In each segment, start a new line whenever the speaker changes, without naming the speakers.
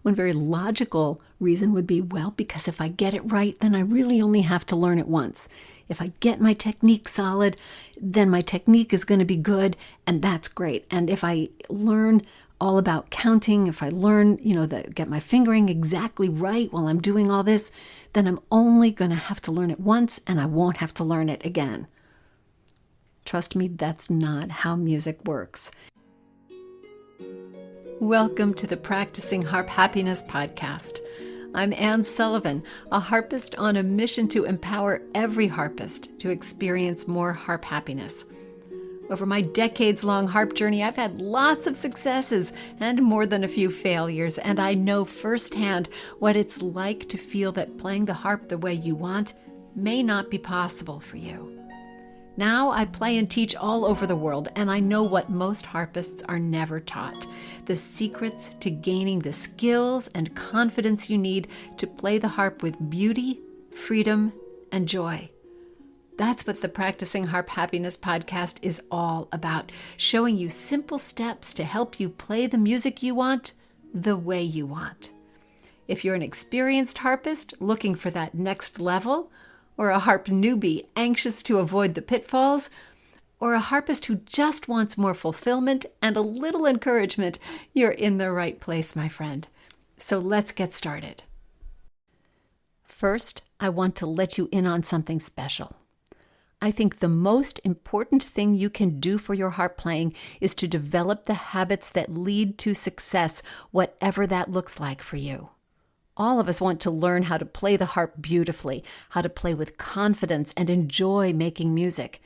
One very logical reason would be, well, because if I get it right, then I really only have to learn it once. If I get my technique solid, then my technique is going to be good, and that's great. And if I learn all about counting, if I learn, get my fingering exactly right while I'm doing all this, then I'm only going to have to learn it once, and I won't have to learn it again. Trust me, that's not how music works. Welcome to the Practicing Harp Happiness podcast. I'm Anne Sullivan, a harpist on a mission to empower every harpist to experience more harp happiness. Over my decades-long harp journey, I've had lots of successes and more than a few failures, and I know firsthand what it's like to feel that playing the harp the way you want may not be possible for you. Now I play and teach all over the world, and I know what most harpists are never taught: the secrets to gaining the skills and confidence you need to play the harp with beauty, freedom, and joy. That's what the Practicing Harp Happiness podcast is all about, showing you simple steps to help you play the music you want the way you want. If you're an experienced harpist looking for that next level, or a harp newbie anxious to avoid the pitfalls, or a harpist who just wants more fulfillment and a little encouragement, you're in the right place, my friend. So let's get started. First, I want to let you in on something special. I think the most important thing you can do for your harp playing is to develop the habits that lead to success, whatever that looks like for you. All of us want to learn how to play the harp beautifully, how to play with confidence and enjoy making music.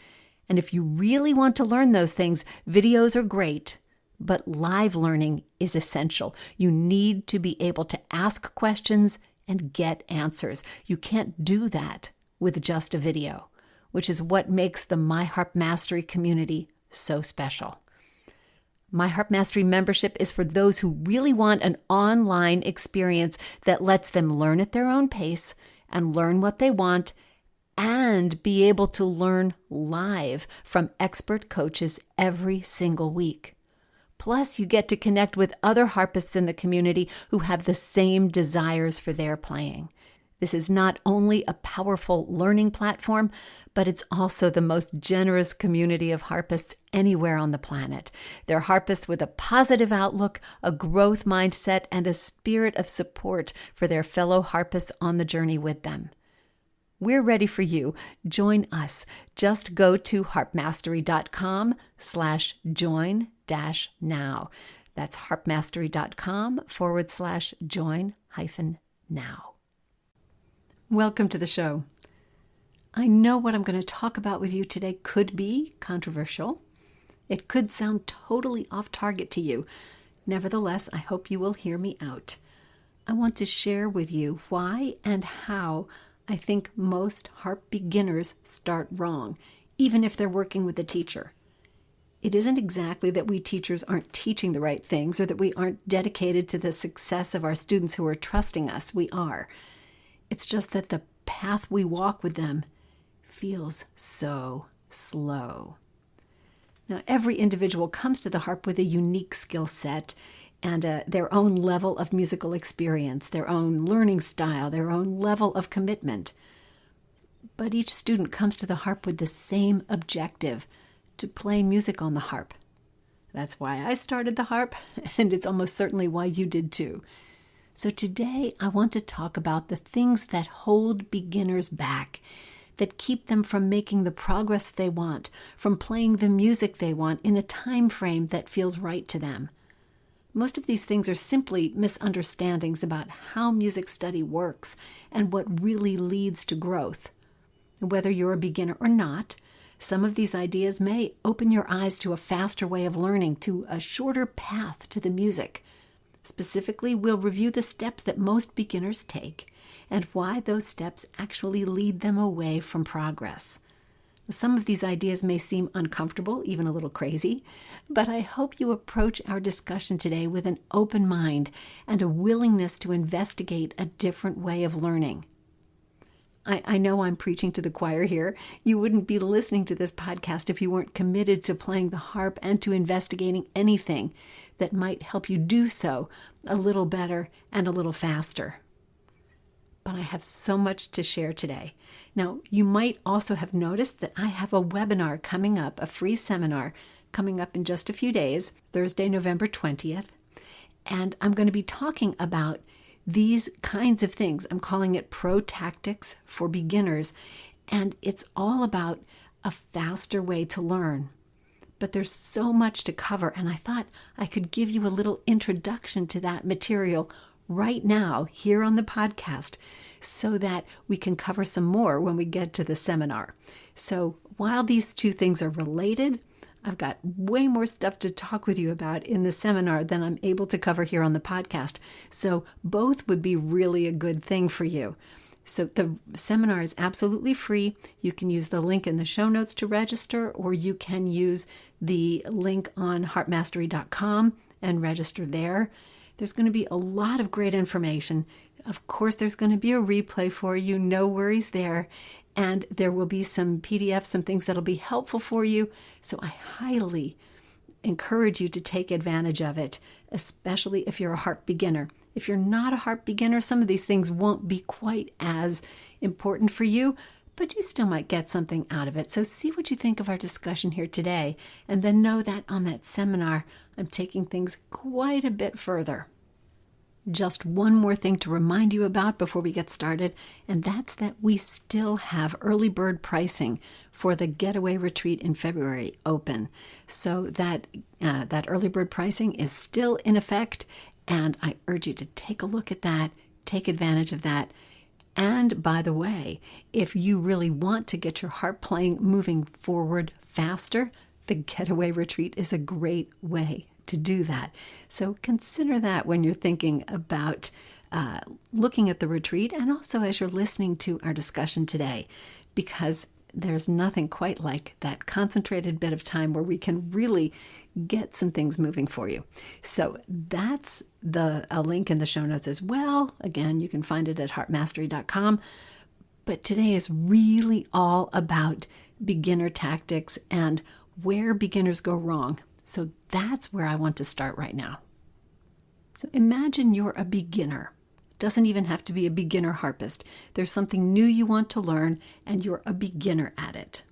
And if you really want to learn those things, videos are great, but live learning is essential. You need to be able to ask questions and get answers. You can't do that with just a video, which is what makes the My Harp Mastery community so special. My Harp Mastery membership is for those who really want an online experience that lets them learn at their own pace and learn what they want and be able to learn live from expert coaches every single week. Plus, you get to connect with other harpists in the community who have the same desires for their playing. This is not only a powerful learning platform, but it's also the most generous community of harpists anywhere on the planet. They're harpists with a positive outlook, a growth mindset, and a spirit of support for their fellow harpists on the journey with them. We're ready for you. Join us. Just go to harpmastery.com/join-now. That's harpmastery.com/join-now. Welcome to the show. I know what I'm going to talk about with you today could be controversial. It could sound totally off target to you. Nevertheless, I hope you will hear me out. I want to share with you why and how I think most harp beginners start wrong, even if they're working with a teacher. It isn't exactly that we teachers aren't teaching the right things or that we aren't dedicated to the success of our students who are trusting us. We are. It's just that the path we walk with them feels so slow. Now, every individual comes to the harp with a unique skill set and their own level of musical experience, their own learning style, their own level of commitment. But each student comes to the harp with the same objective: to play music on the harp. That's why I started the harp, and it's almost certainly why you did too. So today, I want to talk about the things that hold beginners back, that keep them from making the progress they want, from playing the music they want in a time frame that feels right to them. Most of these things are simply misunderstandings about how music study works and what really leads to growth. Whether you're a beginner or not, some of these ideas may open your eyes to a faster way of learning, to a shorter path to the music. Specifically, we'll review the steps that most beginners take and why those steps actually lead them away from progress. Some of these ideas may seem uncomfortable, even a little crazy, but I hope you approach our discussion today with an open mind and a willingness to investigate a different way of learning. I know I'm preaching to the choir here. You wouldn't be listening to this podcast if you weren't committed to playing the harp and to investigating anything that might help you do so a little better and a little faster. But I have so much to share today. Now, you might also have noticed that I have a webinar coming up, a free seminar coming up in just a few days, Thursday, November 20th. And I'm going to be talking about these kinds of things. I'm calling it Pro Tactics for Beginners. And it's all about a faster way to learn. But there's so much to cover, and I thought I could give you a little introduction to that material right now here on the podcast so that we can cover some more when we get to the seminar. So while these two things are related, I've got way more stuff to talk with you about in the seminar than I'm able to cover here on the podcast. So both would be really a good thing for you. So the seminar is absolutely free. You can use the link in the show notes to register, or you can use the link on harpmastery.com and register there. There's going to be a lot of great information. Of course, there's going to be a replay for you. No worries there. And there will be some PDFs, some things that'll be helpful for you. So I highly encourage you to take advantage of it, especially if you're a harp beginner. If you're not a harp beginner, some of these things won't be quite as important for you, but you still might get something out of it. So see what you think of our discussion here today, and then know that on that seminar, I'm taking things quite a bit further. Just one more thing to remind you about before we get started, and that's that we still have early bird pricing for the Getaway Retreat in February open. So that early bird pricing is still in effect, and I urge you to take a look at that, take advantage of that. And by the way, if you really want to get your harp playing moving forward faster, the Getaway Retreat is a great way to do that. So consider that when you're thinking about looking at the retreat, and also as you're listening to our discussion today, because there's nothing quite like that concentrated bit of time where we can really get some things moving for you. So that's a link in the show notes as well. Again, you can find it at harpmastery.com. But today is really all about beginner tactics and where beginners go wrong. So that's where I want to start right now. So imagine you're a beginner. It doesn't even have to be a beginner harpist. There's something new you want to learn, and you're a beginner at it.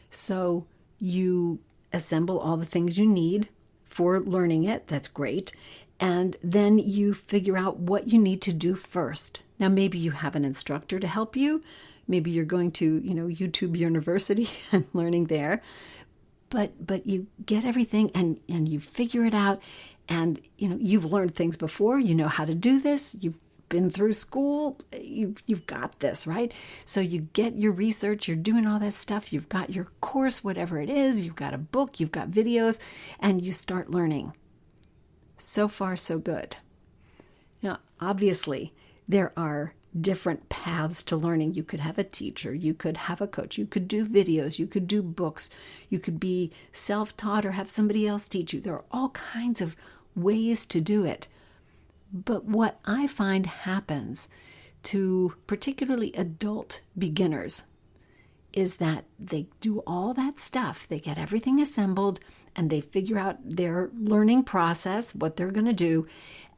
So you assemble all the things you need for learning it. That's great. And then you figure out what you need to do first. Now, maybe you have an instructor to help you. Maybe you're going to, YouTube University and learning there. But you get everything and you figure it out, and you've learned things before. You know how to do this. You've been through school. You've got this, right? So you get your research. You're doing all that stuff. You've got your course, whatever it is. You've got a book. You've got videos, and you start learning. So far, so good. Now, obviously, there are different paths to learning. You could have a teacher, you could have a coach, you could do videos, you could do books, you could be self-taught or have somebody else teach you. There are all kinds of ways to do it. But what I find happens to particularly adult beginners is that they do all that stuff, they get everything assembled, and they figure out their learning process, what they're going to do,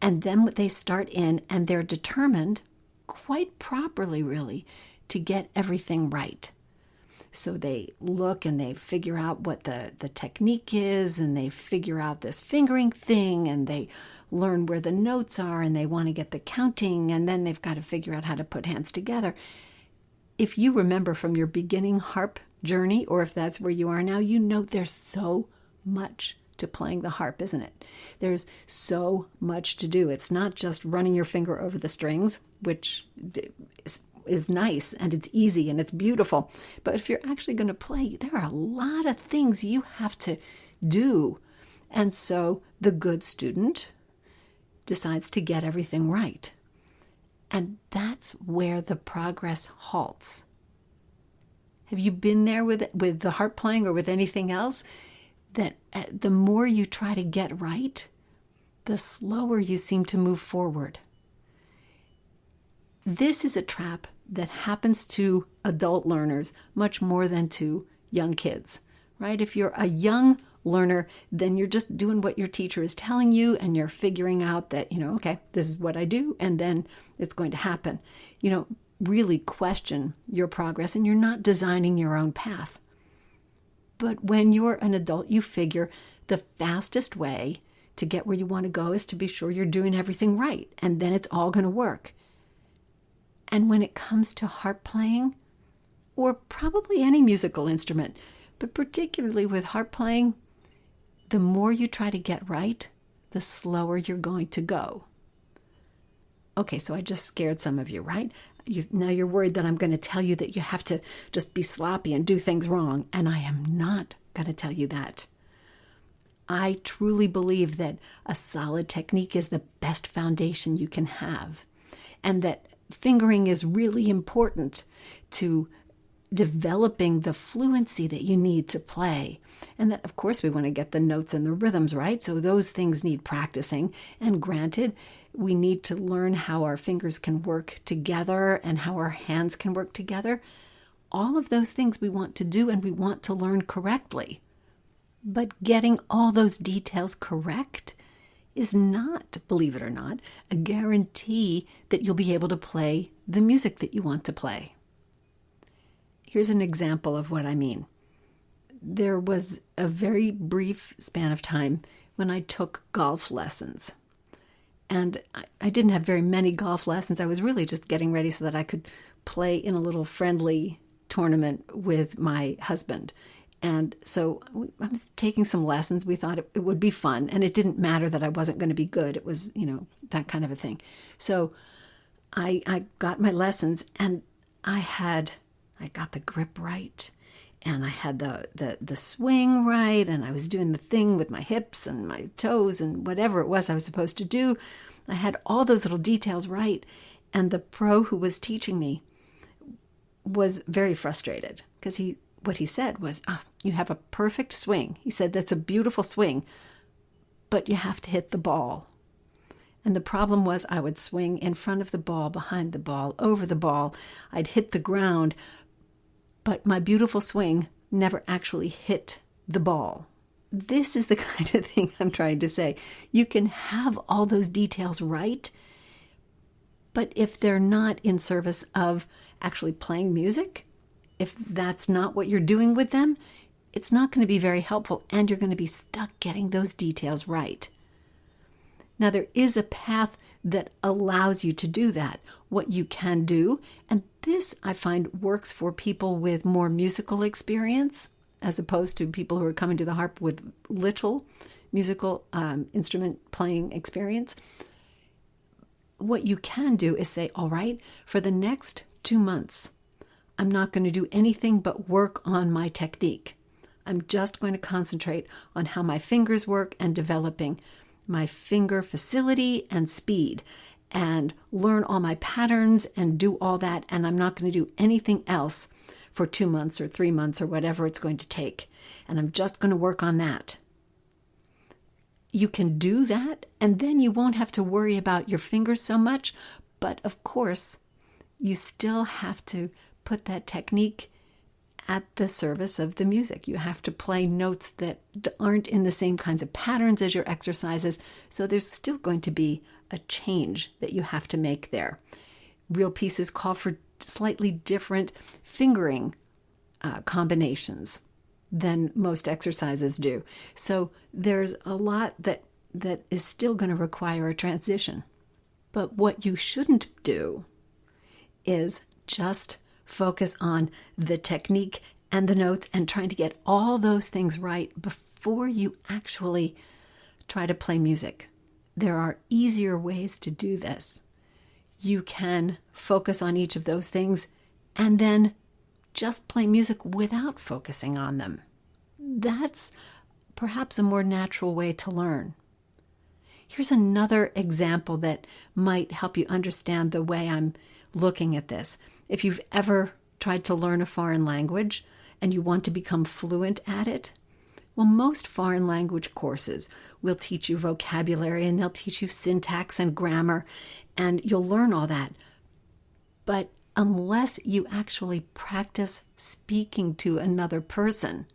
and then they start in, and they're determined quite properly, really, to get everything right. So they look and they figure out what the technique is, and they figure out this fingering thing, and they learn where the notes are, and they want to get the counting, and then they've got to figure out how to put hands together. If you remember from your beginning harp journey, or if that's where you are now, there's so much to playing the harp, isn't it? There's so much to do. It's not just running your finger over the strings, which is nice and it's easy and it's beautiful. But if you're actually going to play, there are a lot of things you have to do. And so the good student decides to get everything right. And that's where the progress halts. Have you been there with the harp playing or with anything else? That the more you try to get right, the slower you seem to move forward. This is a trap that happens to adult learners much more than to young kids, right? If you're a young learner, then you're just doing what your teacher is telling you, and you're figuring out that, okay, this is what I do, and then it's going to happen. Really question your progress, and you're not designing your own path. But when you're an adult, you figure the fastest way to get where you want to go is to be sure you're doing everything right, and then it's all going to work. And when it comes to harp playing, or probably any musical instrument, but particularly with harp playing, the more you try to get right, the slower you're going to go. Okay, so I just scared some of you, right? Now you're worried that I'm going to tell you that you have to just be sloppy and do things wrong, and I am not going to tell you that. I truly believe that a solid technique is the best foundation you can have, and that fingering is really important to developing the fluency that you need to play. And that, of course, we want to get the notes and the rhythms right, so those things need practicing. And granted, we need to learn how our fingers can work together and how our hands can work together. All of those things we want to do, and we want to learn correctly. But getting all those details correct is not, believe it or not, a guarantee that you'll be able to play the music that you want to play. Here's an example of what I mean. There was a very brief span of time when I took golf lessons. And I didn't have very many golf lessons. I was really just getting ready so that I could play in a little friendly tournament with my husband. And so I was taking some lessons. We thought it would be fun. And it didn't matter that I wasn't going to be good. It was, that kind of a thing. So I got my lessons, and I got the grip right, and I had the swing right, and I was doing the thing with my hips and my toes and whatever it was I was supposed to do. I had all those little details right, and the pro who was teaching me was very frustrated because what he said was, you have a perfect swing. He said, that's a beautiful swing, but you have to hit the ball. And the problem was I would swing in front of the ball, behind the ball, over the ball. I'd hit the ground, but my beautiful swing never actually hit the ball. This is the kind of thing I'm trying to say. You can have all those details right, but if they're not in service of actually playing music, if that's not what you're doing with them, it's not going to be very helpful, and you're going to be stuck getting those details right. Now, there is a path that allows you to do that, what you can do, and this, I find, works for people with more musical experience as opposed to people who are coming to the harp with little musical instrument playing experience. What you can do is say, all right, for the next 2 months, I'm not going to do anything but work on my technique. I'm just going to concentrate on how my fingers work and developing my finger facility and speed, and learn all my patterns and do all that. And I'm not going to do anything else for 2 months or 3 months or whatever it's going to take. And I'm just going to work on that. You can do that, and then you won't have to worry about your fingers so much. But of course, you still have to put that technique at the service of the music. You have to play notes that aren't in the same kinds of patterns as your exercises. So there's still going to be a change that you have to make there. Real pieces call for slightly different fingering combinations than most exercises do. So there's a lot that is still going to require a transition. But what you shouldn't do is just focus on the technique and the notes and trying to get all those things right before you actually try to play music. There are easier ways to do this. You can focus on each of those things and then just play music without focusing on them. That's perhaps a more natural way to learn. Here's another example that might help you understand the way I'm looking at this. If you've ever tried to learn a foreign language and you want to become fluent at it, well, most foreign language courses will teach you vocabulary, and they'll teach you syntax and grammar, and you'll learn all that. But unless you actually practice speaking to another person,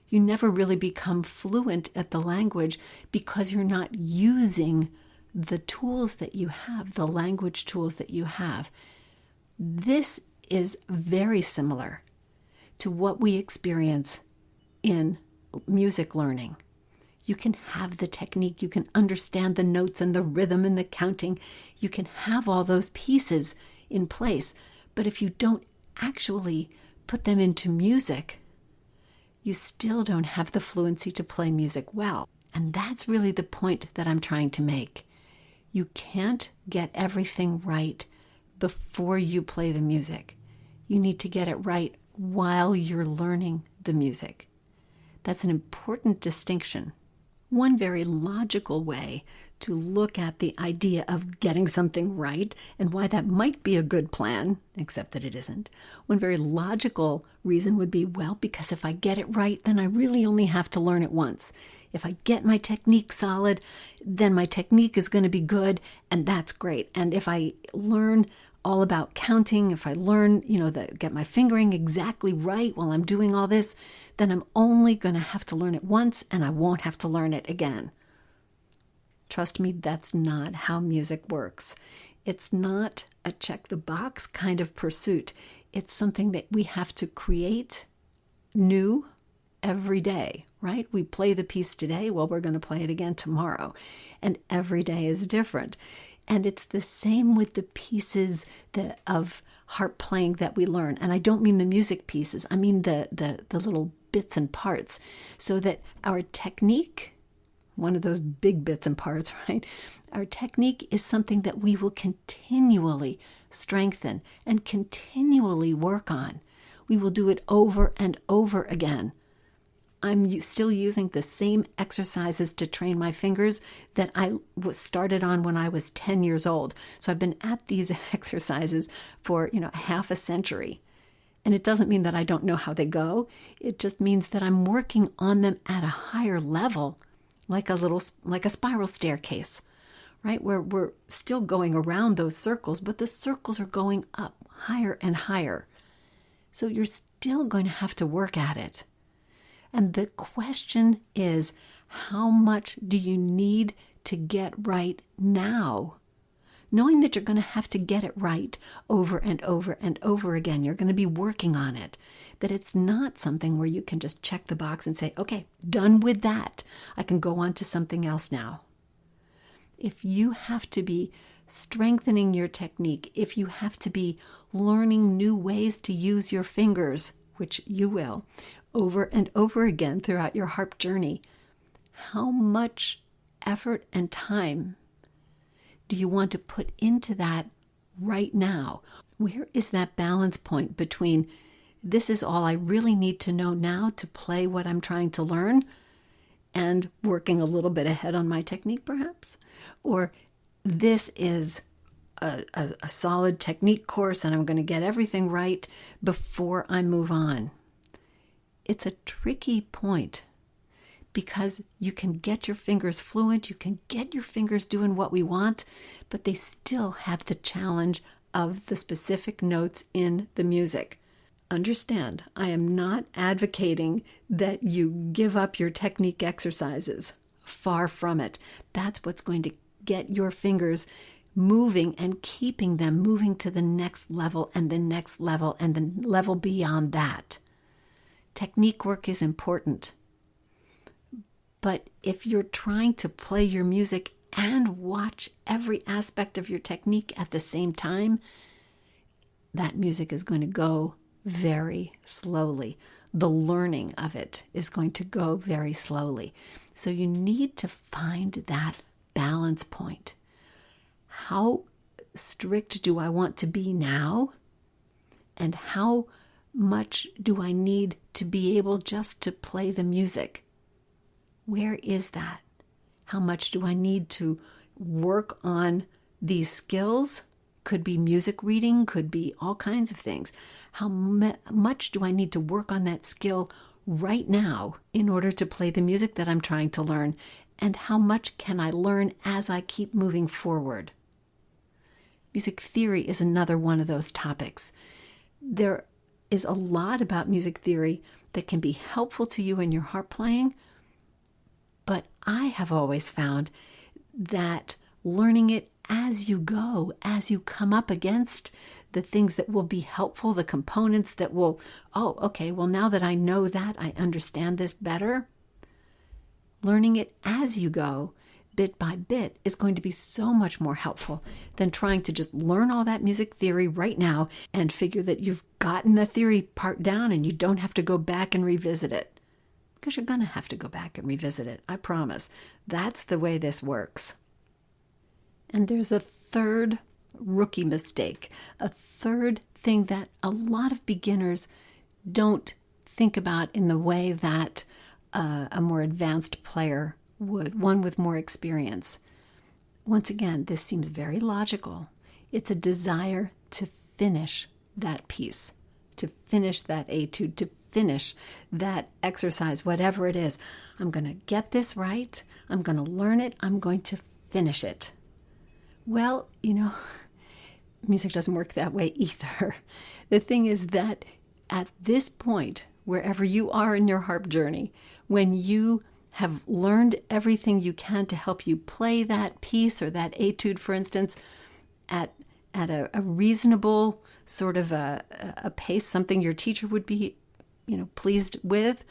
You never really become fluent at the language because you're not using the tools that you have, the language tools that you have. This is very similar to what we experience in music learning. You can have the technique, you can understand the notes and the rhythm and the counting, you can have all those pieces in place, but if you don't actually put them into music, you still don't have the fluency to play music well. And that's really the point that I'm trying to make. You can't get everything right before you play the music. You need to get it right while you're learning the music. That's an important distinction. One very logical way to look at the idea of getting something right and why that might be a good plan, except that it isn't. One very logical reason would be, well, because if I get it right, then I really only have to learn it once. If I get my technique solid, then my technique is going to be good, and that's great. And if I learn all about counting, if I learn, get my fingering exactly right while I'm doing all this, then I'm only going to have to learn it once and I won't have to learn it again. Trust me, that's not how music works. It's not a check the box kind of pursuit. It's something that we have to create new every day, right? We play the piece today, well, we're going to play it again tomorrow. And every day is different. And it's the same with the pieces of harp playing that we learn. And I don't mean the music pieces. I mean the little bits and parts. So that our technique, one of those big bits and parts, right? Our technique is something that we will continually strengthen and continually work on. We will do it over and over again. I'm still using the same exercises to train my fingers that I was started on when I was 10 years old. So I've been at these exercises for, half a century. And it doesn't mean that I don't know how they go. It just means that I'm working on them at a higher level, like a spiral staircase, right? Where we're still going around those circles, but the circles are going up higher and higher. So you're still going to have to work at it. And the question is, how much do you need to get right now? Knowing that you're going to have to get it right over and over and over again. You're going to be working on it. That it's not something where you can just check the box and say, okay, done with that. I can go on to something else now. If you have to be strengthening your technique, if you have to be learning new ways to use your fingers, which you will, over and over again throughout your harp journey, how much effort and time do you want to put into that right now? Where is that balance point between this is all I really need to know now to play what I'm trying to learn and working a little bit ahead on my technique perhaps? Or this is a solid technique course and I'm going to get everything right before I move on. It's a tricky point because you can get your fingers fluent, you can get your fingers doing what we want, but they still have the challenge of the specific notes in the music. Understand, I am not advocating that you give up your technique exercises. Far from it. That's what's going to get your fingers moving and keeping them moving to the next level and the next level and the level beyond that. Technique work is important. But if you're trying to play your music and watch every aspect of your technique at the same time, that music is going to go very slowly. The learning of it is going to go very slowly. So you need to find that balance point. How strict do I want to be now? And how much do I need to be able just to play the music? Where is that? How much do I need to work on these skills? Could be music reading, could be all kinds of things. How much do I need to work on that skill right now in order to play the music that I'm trying to learn? And how much can I learn as I keep moving forward? Music theory is another one of those topics. There is a lot about music theory that can be helpful to you in your harp playing, but I have always found that learning it as you go, as you come up against the things that will be helpful, the components that will, oh, okay, well, now that I know that, I understand this better. Learning it as you go, bit by bit, is going to be so much more helpful than trying to just learn all that music theory right now and figure that you've gotten the theory part down and you don't have to go back and revisit it. Because you're going to have to go back and revisit it, I promise. That's the way this works. And there's a third rookie mistake, a third thing that a lot of beginners don't think about in the way that a more advanced player would, one with more experience. Once again, this seems very logical. It's a desire to finish that piece, to finish that etude, to finish that exercise, whatever it is. I'm going to get this right. I'm going to learn it. I'm going to finish it. Well, music doesn't work that way either. The thing is that at this point, wherever you are in your harp journey, when you have learned everything you can to help you play that piece or that etude, for instance, at a reasonable sort of a pace, something your teacher would be, pleased with,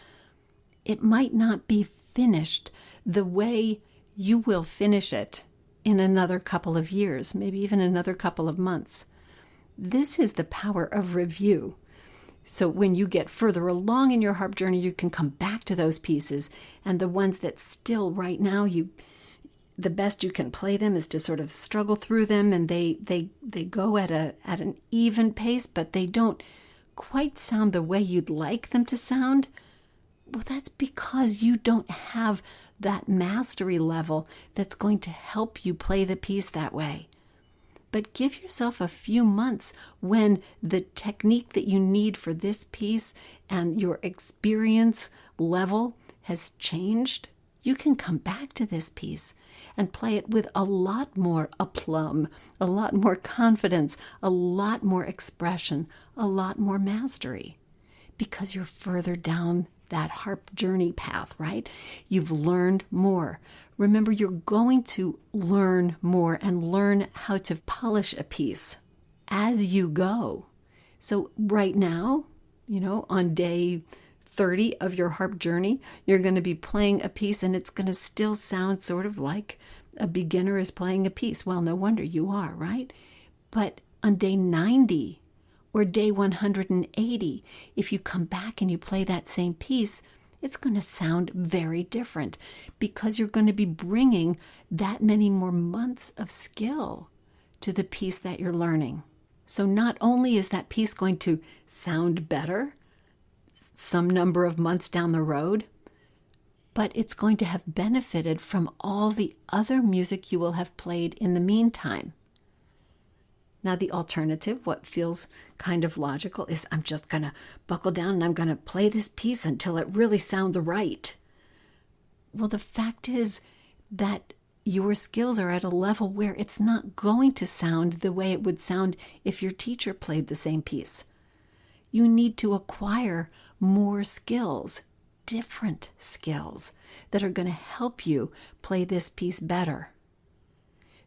it might not be finished the way you will finish it in another couple of years, maybe even another couple of months. This is the power of review. So when you get further along in your harp journey, you can come back to those pieces, and the ones that still right now the best you can play them is to sort of struggle through them, and they go at an even pace, but they don't quite sound the way you'd like them to sound. Well, that's because you don't have that mastery level that's going to help you play the piece that way. But give yourself a few months when the technique that you need for this piece and your experience level has changed. You can come back to this piece and play it with a lot more aplomb, a lot more confidence, a lot more expression, a lot more mastery, because you're further down that harp journey path, right? You've learned more. Remember, you're going to learn more and learn how to polish a piece as you go. So right now, on day 30 of your harp journey, you're going to be playing a piece and it's going to still sound sort of like a beginner is playing a piece. Well, no wonder you are, right? But on day 90 or day 180, if you come back and you play that same piece, it's going to sound very different because you're going to be bringing that many more months of skill to the piece that you're learning. So not only is that piece going to sound better some number of months down the road, but it's going to have benefited from all the other music you will have played in the meantime. Now, the alternative, what feels kind of logical, is I'm just going to buckle down and I'm going to play this piece until it really sounds right. Well, the fact is that your skills are at a level where it's not going to sound the way it would sound if your teacher played the same piece. You need to acquire more skills, different skills that are going to help you play this piece better.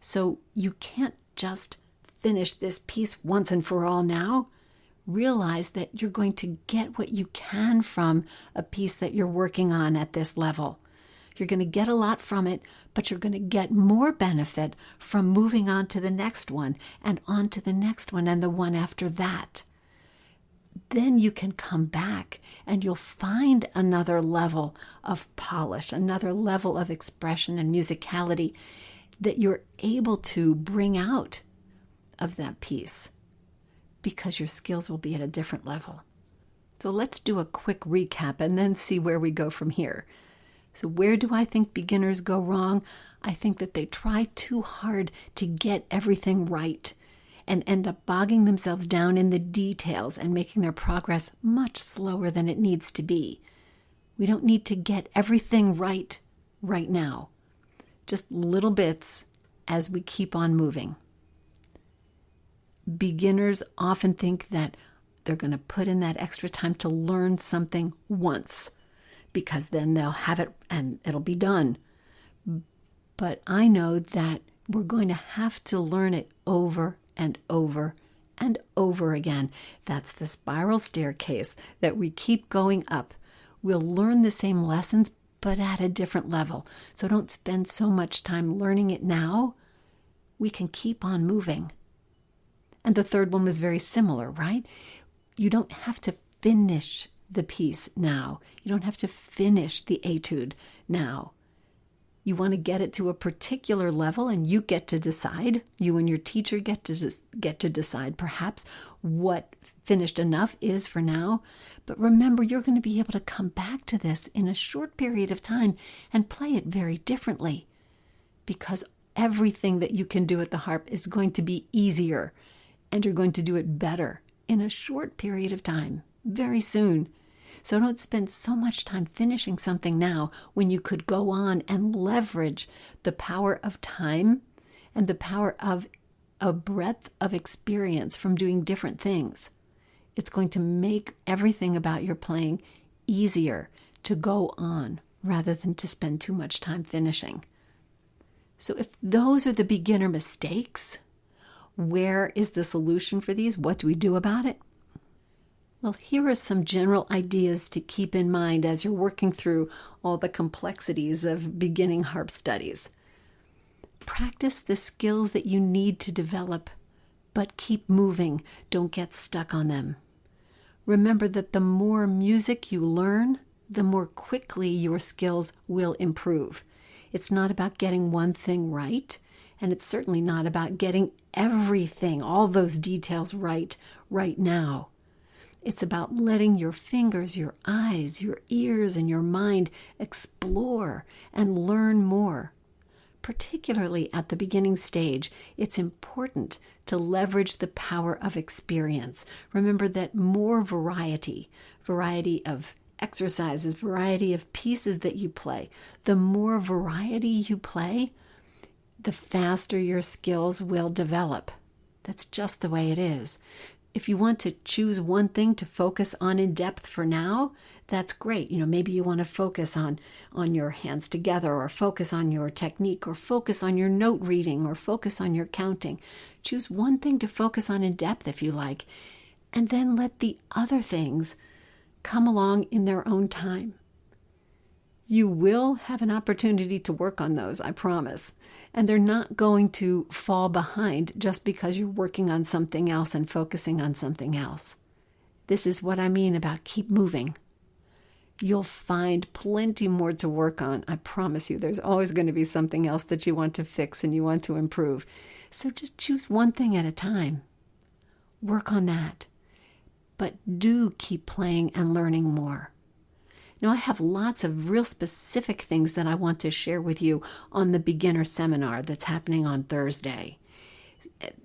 So you can't just finish this piece once and for all now. Realize that you're going to get what you can from a piece that you're working on at this level. You're going to get a lot from it, but you're going to get more benefit from moving on to the next one and on to the next one and the one after that. Then you can come back and you'll find another level of polish, another level of expression and musicality that you're able to bring out of that piece because your skills will be at a different level. So let's do a quick recap and then see where we go from here. So where do I think beginners go wrong? I think that they try too hard to get everything right and end up bogging themselves down in the details and making their progress much slower than it needs to be. We don't need to get everything right now. Just little bits as we keep on moving. Beginners often think that they're going to put in that extra time to learn something once, because then they'll have it and it'll be done. But I know that we're going to have to learn it over and over and over again. That's the spiral staircase that we keep going up. We'll learn the same lessons, but at a different level. So don't spend so much time learning it now. We can keep on moving. And the third one was very similar, right? You don't have to finish the piece now. You don't have to finish the etude now. You want to get it to a particular level, and you get to decide. You and your teacher get to decide perhaps what finished enough is for now. But remember, you're going to be able to come back to this in a short period of time and play it very differently, because everything that you can do at the harp is going to be easier, and you're going to do it better in a short period of time, very soon. So don't spend so much time finishing something now when you could go on and leverage the power of time and the power of a breadth of experience from doing different things. It's going to make everything about your playing easier to go on rather than to spend too much time finishing. So if those are the beginner mistakes, where is the solution for these? What do we do about it? Well, here are some general ideas to keep in mind as you're working through all the complexities of beginning harp studies. Practice the skills that you need to develop, but keep moving. Don't get stuck on them. Remember that the more music you learn, the more quickly your skills will improve. It's not about getting one thing right, and it's certainly not about getting everything, all those details right now. It's about letting your fingers, your eyes, your ears, and your mind explore and learn more. Particularly at the beginning stage, it's important to leverage the power of experience. Remember that more variety of exercises, variety of pieces that you play, the more variety you play, the faster your skills will develop. That's just the way it is. If you want to choose one thing to focus on in depth for now, that's great. Maybe you want to focus on your hands together, or focus on your technique, or focus on your note reading, or focus on your counting. Choose one thing to focus on in depth if you like, and then let the other things come along in their own time. You will have an opportunity to work on those, I promise. And they're not going to fall behind just because you're working on something else and focusing on something else. This is what I mean about keep moving. You'll find plenty more to work on. I promise you, there's always going to be something else that you want to fix and you want to improve. So just choose one thing at a time. Work on that. But do keep playing and learning more. Now, I have lots of real specific things that I want to share with you on the beginner seminar that's happening on Thursday.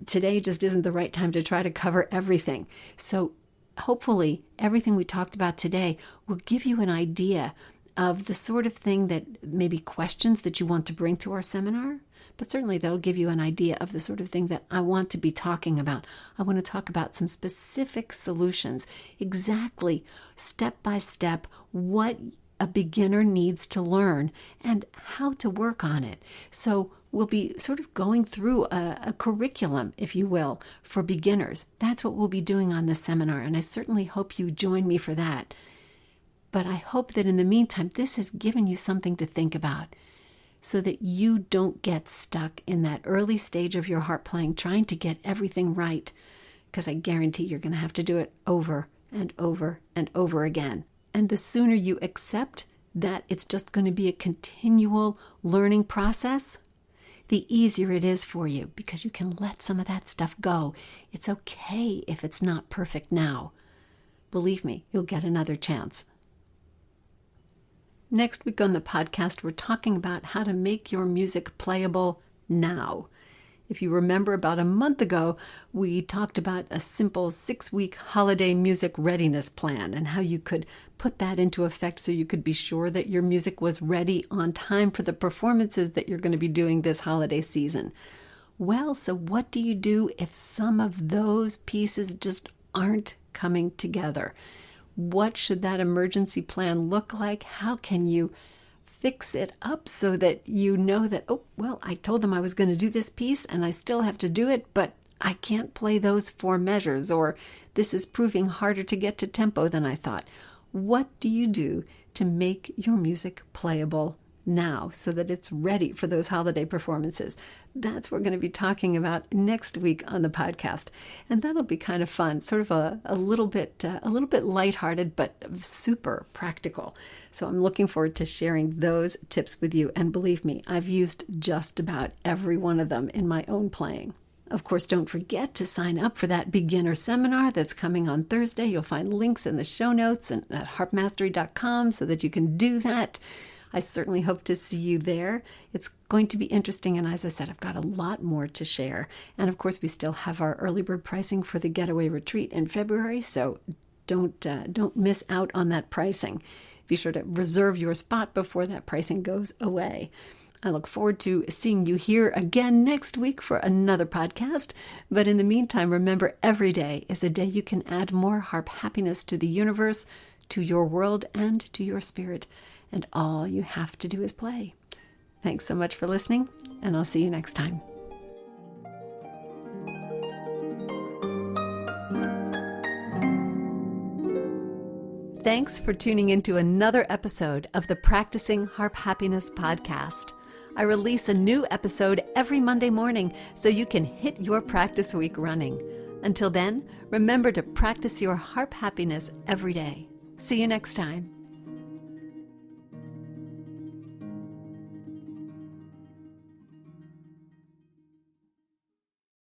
Today just isn't the right time to try to cover everything. So hopefully everything we talked about today will give you an idea of the sort of thing that maybe questions that you want to bring to our seminar, but certainly that'll give you an idea of the sort of thing that I want to be talking about. I want to talk about some specific solutions, exactly step by step what a beginner needs to learn and how to work on it. So we'll be sort of going through a curriculum, if you will, for beginners. That's what we'll be doing on this seminar, and I certainly hope you join me for that. But I hope that in the meantime, this has given you something to think about so that you don't get stuck in that early stage of your harp playing trying to get everything right, because I guarantee you're going to have to do it over and over and over again. And the sooner you accept that it's just going to be a continual learning process, the easier it is for you, because you can let some of that stuff go. It's okay if it's not perfect now. Believe me, you'll get another chance. Next week on the podcast, we're talking about how to make your music playable now. If you remember, about a month ago, we talked about a simple 6-week holiday music readiness plan and how you could put that into effect so you could be sure that your music was ready on time for the performances that you're going to be doing this holiday season. Well, so what do you do if some of those pieces just aren't coming together. What should that emergency plan look like? How can you fix it up so that you know that, oh, well, I told them I was going to do this piece and I still have to do it, but I can't play those 4 measures, or this is proving harder to get to tempo than I thought. What do you do to make your music playable now so that it's ready for those holiday performances? That's what we're going to be talking about next week on the podcast. And that'll be kind of fun, sort of a little bit lighthearted, but super practical. So I'm looking forward to sharing those tips with you. And believe me, I've used just about every one of them in my own playing. Of course, don't forget to sign up for that beginner seminar that's coming on Thursday. You'll find links in the show notes and at harpmastery.com so that you can do that. I certainly hope to see you there. It's going to be interesting, and as I said, I've got a lot more to share. And of course, we still have our early bird pricing for the Getaway Retreat in February, so don't miss out on that pricing. Be sure to reserve your spot before that pricing goes away. I look forward to seeing you here again next week for another podcast. But in the meantime, remember, every day is a day you can add more harp happiness to the universe, to your world, and to your spirit. And all you have to do is play. Thanks so much for listening, and I'll see you next time. Thanks for tuning into another episode of the Practicing Harp Happiness podcast. I release a new episode every Monday morning so you can hit your practice week running. Until then, remember to practice your harp happiness every day. See you next time.